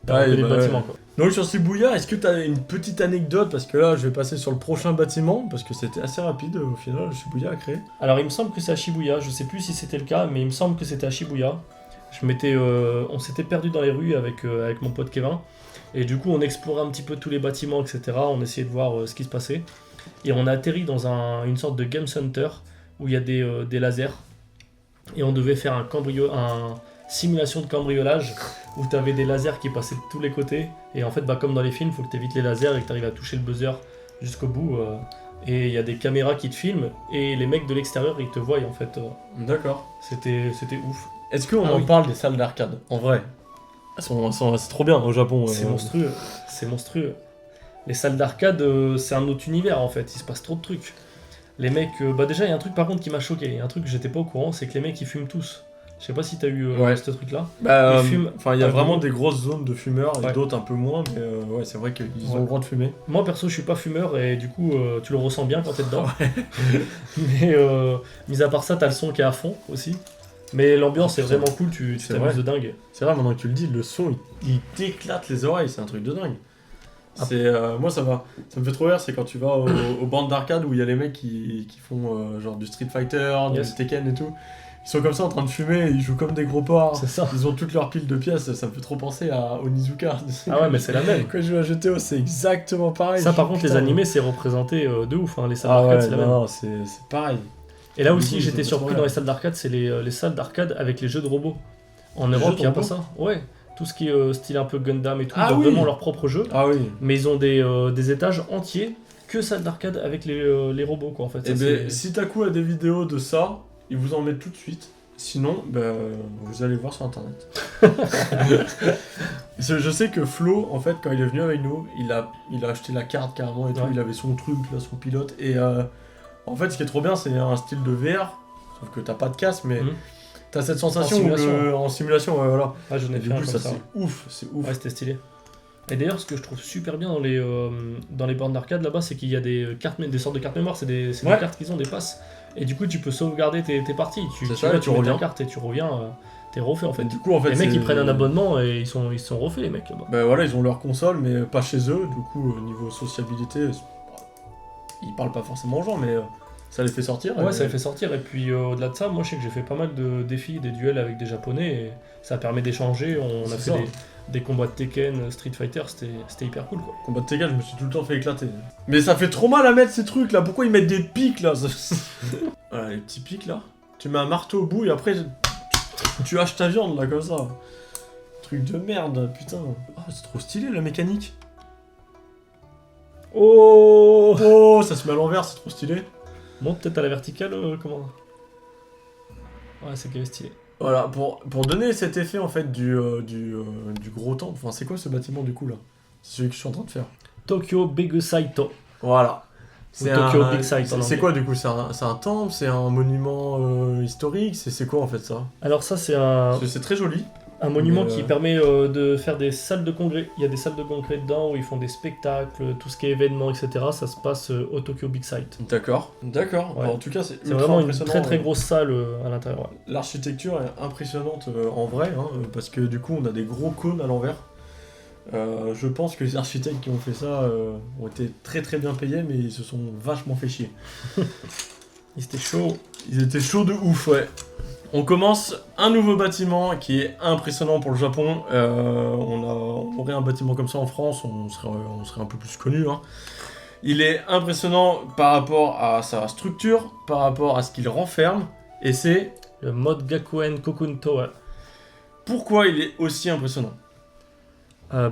Ouais, des bah bâtiments, ouais. quoi. Donc sur Shibuya, est-ce que tu as une petite anecdote? Parce que là, je vais passer sur le prochain bâtiment, parce que c'était assez rapide au final, Shibuya a créé. Alors il me semble que c'est à Shibuya, je sais plus si c'était le cas, mais il me semble que c'était à Shibuya. On s'était perdu dans les rues avec mon pote Kevin, et du coup on explorait un petit peu tous les bâtiments, etc. On essayait de voir ce qui se passait, et on a atterri dans une sorte de game center où il y a des lasers, et on devait faire un simulation de cambriolage où tu avais des lasers qui passaient de tous les côtés, et en fait comme dans les films, il faut que tu évites les lasers et que tu arrives à toucher le buzzer jusqu'au bout. Et il y a des caméras qui te filment, et les mecs de l'extérieur, ils te voient, en fait. D'accord. C'était ouf. Est-ce qu'on Ah en oui. parle des salles d'arcade? En vrai. C'est trop bien au Japon. C'est monstrueux. C'est monstrueux. Les salles d'arcade, c'est un autre univers, en fait. Il se passe trop de trucs. Les mecs... déjà, il y a un truc, par contre, qui m'a choqué. Il y a un truc que j'étais pas au courant, c'est que les mecs, ils fument tous. Je sais pas si t'as eu Ouais. ce truc-là. Ils Ils fument Enfin, il y a pas vraiment beaucoup. des grosses zones de fumeurs, et Ouais. d'autres un peu moins, mais ouais, c'est vrai qu'ils ont Ouais. le droit de fumer. Moi, perso, je suis pas fumeur, et du coup, tu le ressens bien quand t'es dedans. Mais, mis à part ça, t'as le son qui est à fond, aussi. Mais l'ambiance est vraiment cool, tu C'est t'amuses vrai. de dingue. C'est vrai, maintenant que tu le dis, le son, il t'éclate les oreilles, c'est un truc de dingue. Ah. Moi, ça me fait trop rire, c'est quand tu vas aux bandes d'arcade où il y a les mecs qui font genre du Street Fighter, Yes. du Tekken et tout. Ils sont comme ça en train de fumer, ils jouent comme des gros porcs. C'est ça. Ils ont toutes leurs piles de pièces, ça me fait trop penser à Onizuka. Ah ouais, mais c'est la même. Quand je joue à GTO, c'est exactement pareil. Ça, par contre, Putain, les animés, c'est représenté de ouf. Hein. Les salles Ah d'arcade, ouais, c'est la même. non, c'est pareil. Et là Du aussi, coup, j'étais ça surpris fait dans les salles d'arcade, c'est les salles d'arcade avec les jeux de robots. En Les Europe, jeux de il n'y a pas robots ça. Ouais. Tout ce qui est style un peu Gundam et tout, Ah ils ont oui. vraiment leur propre jeu. Ah oui. Mais ils ont des étages entiers que salles d'arcade avec les robots, quoi, en fait. Et Ça, ben, c'est- si Taku a des vidéos de ça, il vous en met tout de suite. Sinon, vous allez voir sur internet. Je sais que Flo, en fait, quand il est venu avec nous, il a acheté la carte carrément et tout. Ouais. Il avait son truc, là, son pilote. Et en fait, ce qui est trop bien, c'est un style de VR. Sauf que t'as pas de casque, mais Mhm. t'as cette sensation simulation. en simulation, ouais, voilà. Ah, j'en ai Et du fait un coup, comme ça, ça. c'est ouf, c'est ouf. Ouais, c'était stylé. Et d'ailleurs, ce que je trouve super bien dans les bornes d'arcade là-bas, c'est qu'il y a des sortes de cartes mémoire, c'est des Ouais. cartes qu'ils ont, des passes. Et du coup, tu peux sauvegarder tes parties. Tu C'est tu ça, vas, et tu mets ta reviens. carte et tu reviens, t'es refait en fait. Du coup, en fait, Les mecs, c'est- ils prennent un abonnement et ils sont refaits, les mecs là-bas. Ben voilà, ils ont leur console, mais pas chez eux. Du coup, au niveau sociabilité, ils parlent pas forcément aux gens, mais ça les fait sortir. Ouais, et- ça les fait sortir. Et puis au-delà de ça, moi je sais que j'ai fait pas mal de défis, des duels avec des japonais et ça permet d'échanger. On a C'est fait ça. des combats de Tekken, Street Fighter, c'était hyper cool quoi. Combat de Tekken, je me suis tout le temps fait éclater. Mais ça fait trop mal à mettre ces trucs là. Pourquoi ils mettent des pics là? Voilà, les petits pics là. Tu mets un marteau au bout et après. Tu haches ta viande là comme ça. Truc de merde, putain. Oh, c'est trop stylé la mécanique. Oh Oh, ça se met à l'envers, c'est trop stylé. Monte peut-être à la verticale, comment? Ouais, c'est gavé stylé. Voilà, pour donner cet effet en fait du gros temple. Enfin, c'est quoi ce bâtiment du coup là? C'est celui que je suis en train de faire. Tokyo Big Saito. Voilà. Ou Tokyo Big Sight en C'est anglais. quoi du coup? C'est un temple? C'est un monument historique? C'est quoi en fait ça? Alors ça, c'est C'est très joli. un monument Mais, qui permet de faire des salles de congrès. Il y a des salles de congrès dedans où ils font des spectacles, tout ce qui est événements, etc. Ça se passe au Tokyo Big Sight. D'accord. D'accord. Ouais. En tout cas, c'est C'est ultra vraiment une impressionnant. très très grosse salle à l'intérieur. Ouais. L'architecture est impressionnante en vrai, hein, parce que du coup on a des gros cônes à l'envers. Je pense que les architectes qui ont fait ça ont été très très bien payés, mais ils se sont vachement fait chier. Ils étaient chauds. Ils étaient chauds de ouf, ouais. On commence un nouveau bâtiment qui est impressionnant pour le Japon. On aurait un bâtiment comme ça en France, on serait un peu plus connu. Hein. Il est impressionnant par rapport à sa structure, par rapport à ce qu'il renferme, et c'est Le mode Gakuen Kokun Tower. pourquoi il est aussi impressionnant.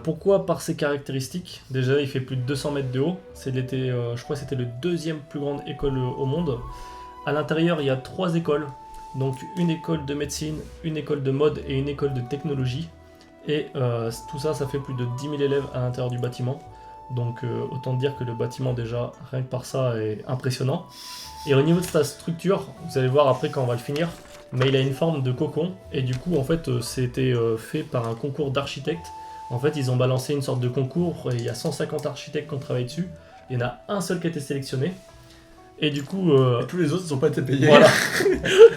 Pourquoi? Par ses caractéristiques. Déjà, il fait plus de 200 mètres de haut. Je crois que c'était le deuxième plus grande école au monde. À l'intérieur, il y a 3 écoles. Donc une école de médecine, une école de mode et une école de technologie. Et tout ça, ça fait plus de 10 000 élèves à l'intérieur du bâtiment. Donc autant dire que le bâtiment déjà, rien que par ça, est impressionnant. Et au niveau de sa structure, vous allez voir après quand on va le finir, mais il a une forme de cocon. Et du coup, en fait, c'était fait par un concours d'architectes. En fait, ils ont balancé une sorte de concours et il y a 150 architectes qui ont travaillé dessus. Il y en a un seul qui a été sélectionné. Et du coup... Et tous les autres, ils n'ont pas été payés. Voilà.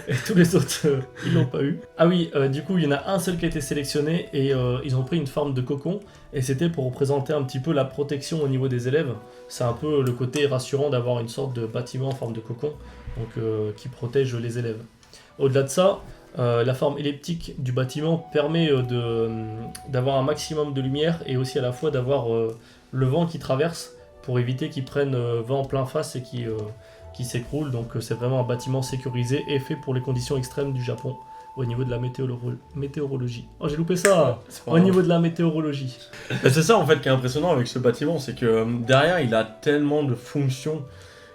Et tous les autres, ils l'ont pas eu. Ah oui, du coup, il y en a un seul qui a été sélectionné et ils ont pris une forme de cocon. Et c'était pour représenter un petit peu la protection au niveau des élèves. C'est un peu le côté rassurant d'avoir une sorte de bâtiment en forme de cocon, donc qui protège les élèves. Au-delà de ça, la forme elliptique du bâtiment permet d'avoir un maximum de lumière et aussi à la fois d'avoir le vent qui traverse pour éviter qu'il prenne vent en plein face et qui s'écroule. Donc c'est vraiment un bâtiment sécurisé et fait pour les conditions extrêmes du Japon au niveau de la météorologie. Oh, j'ai loupé ça. Au niveau de la météorologie. Et c'est ça en fait qui est impressionnant avec ce bâtiment, c'est que derrière il a tellement de fonctions.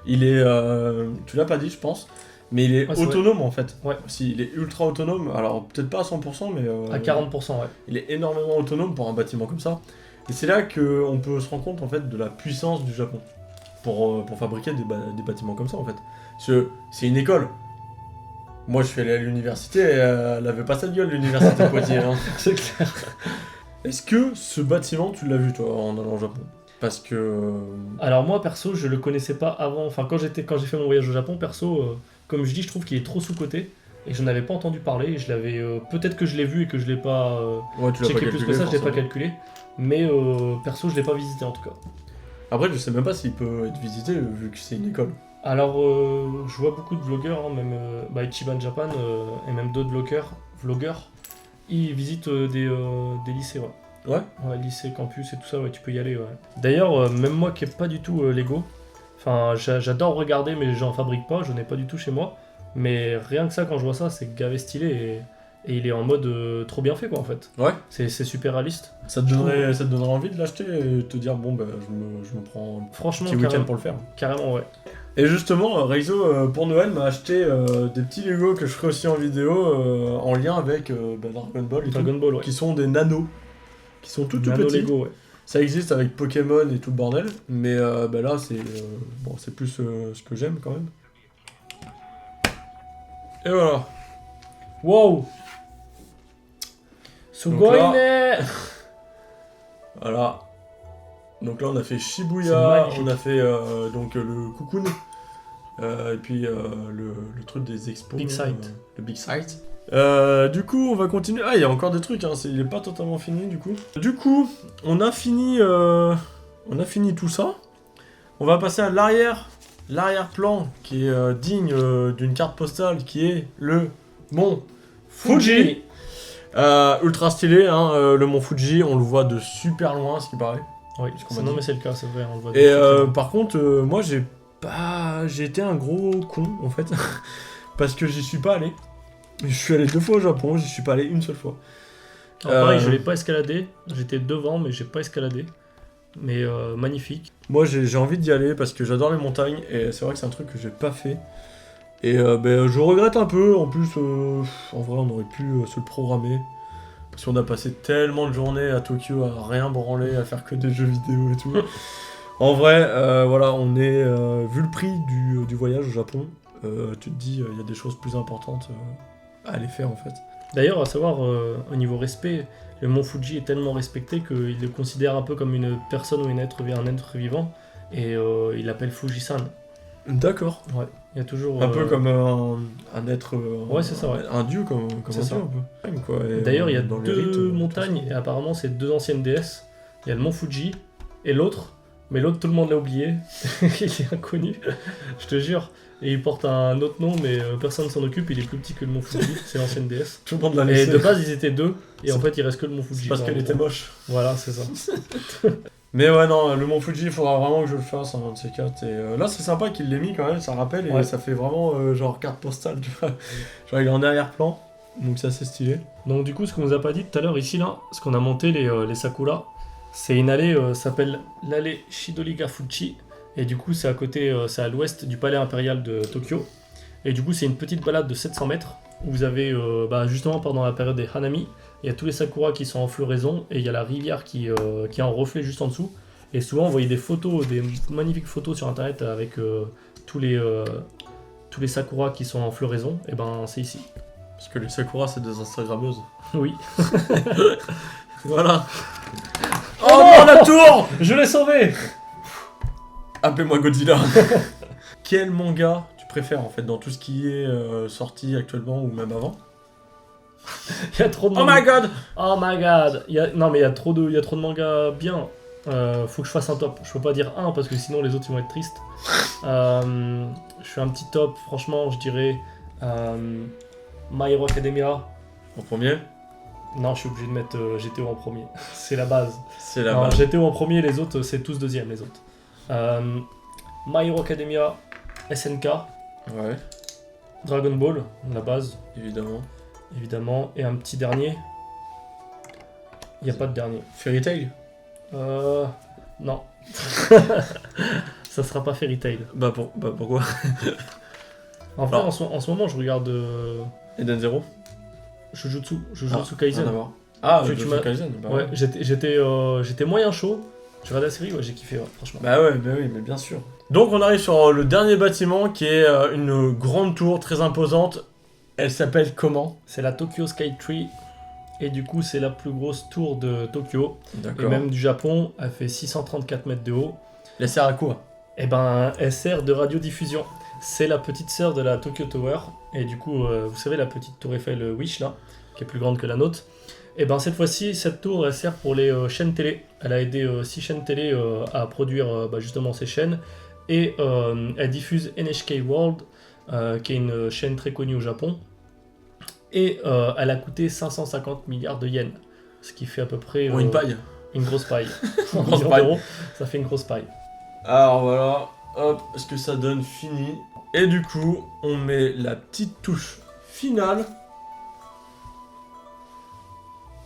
Il est, tu l'as pas dit je pense, mais il est Ouais, c'est autonome en fait. Ouais. Si, il est ultra autonome, alors peut-être pas à 100%, mais À 40%, ouais. il est énormément autonome pour un bâtiment comme ça. Et c'est là qu'on peut se rendre compte en fait de la puissance du Japon pour fabriquer des bâtiments comme ça en fait. Parce que c'est une école. Moi je suis allé à l'université, et, elle avait pas cette gueule l'université de Poitiers. Hein. C'est clair. Est-ce que ce bâtiment tu l'as vu toi en allant au Japon? Parce que... Alors moi perso, je le connaissais pas avant. Enfin quand j'ai fait mon voyage au Japon, perso, comme je dis, je trouve qu'il est trop sous-coté. Et je n'avais pas entendu parler. Je l'avais, peut-être que je l'ai vu et que je l'ai pas Ouais, tu l'as checké pas plus calculé, que ça. Je l'ai pas forcément. calculé. Mais perso, je l'ai pas visité en tout cas. Après, je sais même pas s'il peut être visité vu que c'est une école. Alors, je vois beaucoup de vlogueurs, hein, même Ichiban Japan et même d'autres vlogueurs, ils visitent des lycées, ouais. Ouais. Ouais, lycée, campus et tout ça, ouais, tu peux y aller, ouais. D'ailleurs, même moi qui n'ai pas du tout Lego, enfin, j'adore regarder, mais j'en fabrique pas, je n'ai pas du tout chez moi. Mais rien que ça, quand je vois ça, c'est gavé stylé et il est en mode trop bien fait, quoi, en fait. Ouais. C'est super réaliste. Ça te donnerait envie de l'acheter et te dire, bon, bah, je me prends un Franchement, petit week-end carrément, pour le faire. carrément, ouais. Et justement, Reizo, pour Noël, m'a acheté des petits Lego que je ferai aussi en vidéo en lien avec Dragon Ball et Dragon tout, Ball, ouais. qui sont des nanos, qui sont tout Nano petits. Lego, ouais. Ça existe avec Pokémon et tout le bordel, mais là, c'est plus ce que j'aime quand même. Et voilà. Wow! Sugoi ne! Voilà. Donc là, on a fait C'est Shibuya, magnifique. on a fait donc le Cocoon, et puis le truc des expos. Big Sight. Le Big Sight. Du coup, on va continuer. Ah, il y a encore des trucs, hein, il est pas totalement fini du coup. Du coup, on a fini tout ça. On va passer à l'arrière-plan qui est digne d'une carte postale, qui est le mont Fuji. Ultra stylé, hein, le mont Fuji, on le voit de super loin, ce qui paraît. Oui, qu'on m'a non dit. mais c'est le cas, c'est vrai, on le voit. Et depuis par contre, moi j'ai été un gros con en fait, parce que j'y suis pas allé. Je suis allé 2 fois au Japon, je suis pas allé une seule fois. Alors, pareil, je l'ai pas escaladé. J'étais devant, mais j'ai pas escaladé. Mais magnifique. Moi j'ai envie d'y aller parce que j'adore les montagnes et c'est vrai que c'est un truc que j'ai pas fait. Et je regrette un peu, en plus en vrai on aurait pu se le programmer. Parce qu'on a passé tellement de journées à Tokyo à rien branler, à faire que des jeux vidéo et tout. En vrai, voilà, on est vu le prix du voyage au Japon, tu te dis il y a des choses plus importantes à aller faire en fait. D'ailleurs, à savoir, au niveau respect, le mont Fuji est tellement respecté qu'il le considère un peu comme une personne ou un être vivant. Et il l'appelle Fujisan. D'accord. Ouais, il y a toujours. Un peu comme un être. Ouais, c'est ça, ouais. Un dieu, comme C'est un ça. dieu un peu. Quoi, et, D'ailleurs, il y a dans les deux rites, montagnes, et apparemment, c'est 2 anciennes déesses. Il y a le mont Fuji et l'autre, mais l'autre, tout le monde l'a oublié. Il est inconnu, je te jure. Et il porte un autre nom, mais personne ne s'en occupe. Il est plus petit que le mont Fuji, c'est l'ancienne déesse. Tout le monde l'a Et laissé. de base, ils étaient 2, et en C'est- fait, il reste que le mont Fuji. Parce qu'elle était moche. Voilà, c'est ça. Mais ouais, non, le Mont Fuji, il faudra vraiment que je le fasse, un de ces quatre. Et là, c'est sympa qu'il l'ait mis quand même, ça rappelle, et Ouais. ça fait vraiment genre carte postale, tu vois. Genre, il est en arrière-plan, donc c'est assez stylé. Donc du coup, ce qu'on nous a pas dit tout à l'heure ici, là, ce qu'on a monté, les Sakura, c'est une allée, s'appelle l'allée Shidoriga Fuchi, et du coup, c'est à côté, c'est à l'ouest du palais impérial de Tokyo. Et du coup, c'est une petite balade de 700 mètres, où vous avez, justement, pendant la période des Hanami, il y a tous les Sakura qui sont en floraison, et il y a la rivière qui est en reflet juste en dessous. Et souvent, vous voyez des photos, des magnifiques photos sur internet avec tous les Sakura qui sont en floraison, et ben c'est ici. Parce que les Sakura, c'est des Instagrammeuses. Oui. Voilà. Oh Oh non, la tour. Je l'ai sauvé. Appelez-moi Godzilla. Quel manga tu préfères, en fait, dans tout ce qui est sorti actuellement, ou même avant? Il y a trop de Oh mangas. my god. Oh my god. Non mais il y a trop de mangas bien. Faut que je fasse un top. Je peux pas dire un parce que sinon les autres ils vont être tristes. Je fais un petit top. Franchement, je dirais My Hero Academia. En premier, Non, je suis obligé de mettre GTO en premier. C'est la base. c'est la Non, base. GTO en premier, les autres c'est tous deuxième les autres. My Hero Academia, SNK, Ouais, Dragon Ball, la base. évidemment. Évidemment, et un petit dernier. Il n'y a pas de dernier. Fairy Tail. Non. Ça sera pas Fairy Tail. Bah pourquoi? En vrai, Alors. en ce moment, je regarde Eden Zero. Jujutsu Rien Kaisen. à voir. Ah, Tu Jujutsu m'as- Kaisen. Bah Ouais, j'étais moyen chaud. Tu regardes la série, ouais, j'ai kiffé, ouais, franchement. Bah ouais, bah oui, mais bien sûr. Donc on arrive sur le dernier bâtiment qui est une grande tour très imposante. Elle s'appelle comment? C'est la Tokyo Sky Tree. Et du coup, c'est la plus grosse tour de Tokyo. Et D'accord. même du Japon. Elle fait 634 mètres de haut. Elle sert à quoi? Et ben, elle sert de radiodiffusion. C'est la petite sœur de la Tokyo Tower. Et du coup, vous savez, la petite tour Eiffel Wish, là, qui est plus grande que la nôtre. Et ben, cette fois-ci, cette tour, elle sert pour les chaînes télé. Elle a aidé 6 chaînes télé à produire justement ces chaînes. Et elle diffuse NHK World, qui est une chaîne très connue au Japon. Et elle a coûté 550 milliards de yens. Ce qui fait à peu près... Ou une paille. Une grosse paille. En grosse millions paille. d'euros, ça fait une grosse paille. Alors voilà, hop, ce que ça donne fini. Et du coup, on met la petite touche finale.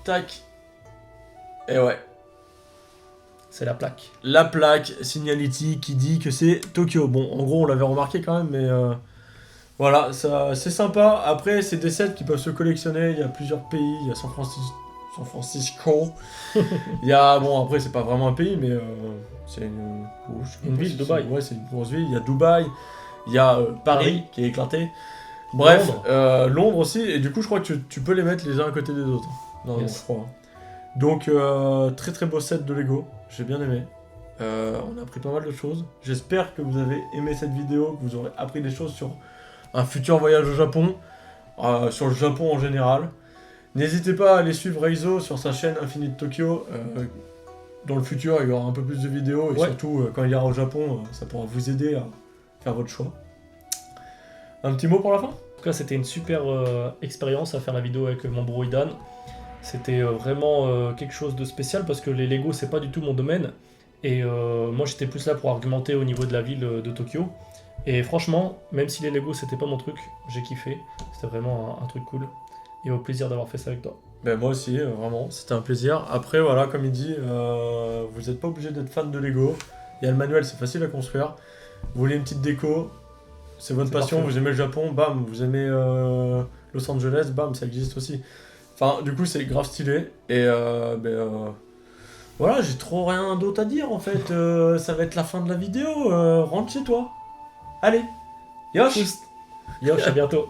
Tac. Et ouais, C'est la plaque. la plaque Signality qui dit que c'est Tokyo. Bon, en gros, on l'avait remarqué quand même, mais voilà, ça, c'est sympa. Après, c'est des sets qui peuvent se collectionner. Il y a plusieurs pays. Il y a San Francisco. Il y a, bon, après, c'est pas vraiment un pays, mais c'est une... je sais Une pas ville, si Dubaï. Ouais, c'est une grosse ville. Il y a Dubaï. Il y a Paris, Paris. qui est éclaté. Bref, Londres. Londres aussi. Et du coup, je crois que tu peux les mettre les uns à côté des autres. Non, Yes. je crois. Donc, très très beau set de Lego. J'ai bien aimé. On a appris pas mal de choses. J'espère que vous avez aimé cette vidéo, que vous aurez appris des choses sur un futur voyage au Japon, sur le Japon en général. N'hésitez pas à aller suivre Reizo sur sa chaîne Infinite Tokyo. Dans le futur, il y aura un peu plus de vidéos et Ouais. surtout quand il ira au Japon, ça pourra vous aider à faire votre choix. Un petit mot pour la fin? En tout cas, c'était une super expérience à faire la vidéo avec mon bro Idan. C'était vraiment quelque chose de spécial parce que les Lego, c'est pas du tout mon domaine. Et moi, j'étais plus là pour argumenter au niveau de la ville de Tokyo. Et franchement, même si les Lego c'était pas mon truc, j'ai kiffé. C'était vraiment un truc cool. Et au plaisir d'avoir fait ça avec toi. Ben moi aussi, vraiment, c'était un plaisir. Après, voilà, comme il dit, vous n'êtes pas obligé d'être fan de Lego. Il y a le manuel, c'est facile à construire. Vous voulez une petite déco, c'est votre C'est passion, parfait. vous aimez le Japon, bam, vous aimez Los Angeles, bam, ça existe aussi. Enfin, du coup, c'est grave stylé. Et voilà, j'ai trop rien d'autre à dire en fait. Ça va être la fin de la vidéo. Rentre chez toi. Allez, Yosh! Yosh, à bientôt.